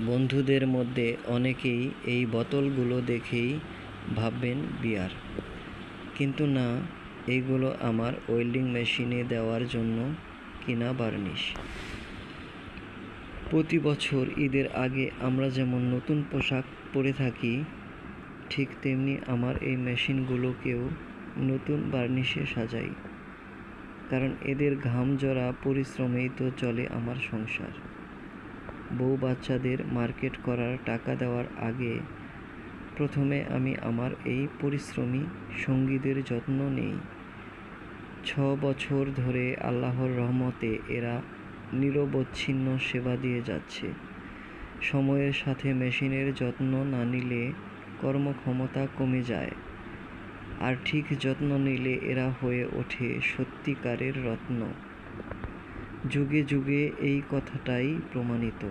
বন্ধুদের মধ্যে অনেকেই এই বোতলগুলো দেখেই ভাববেন বিয়ার, কিন্তু না, এইগুলো আমার ওয়েল্ডিং মেশিনে দেওয়ার জন্য কিনা বার্নিশ। প্রতি বছর ঈদের আগে আমরা যেমন নতুন পোশাক পরে থাকি, ঠিক তেমনি আমার এই মেশিনগুলোকেও নতুন বার্নিশে সাজাই, কারণ এদের ঘাম ঝরা পরিশ্রমেই তো চলে আমার সংসার। বউ বাচ্চাদের মার্কেট করার টাকা দেওয়ার আগে প্রথমে আমি আমার এই পরিশ্রমী সঙ্গীদের যত্ন নেই। 6 বছর ধরে আল্লাহর রহমতে এরা নিরবচ্ছিন্ন সেবা দিয়ে যাচ্ছে। সময়ের সাথে মেশিনের যত্ন না নিলে কর্মক্ষমতা কমে যায়, আর ঠিক যত্ন নিলে এরা হয়ে ওঠে সত্যিকারের রত্ন। যুগে যুগে এই কথাটাই প্রমাণিত।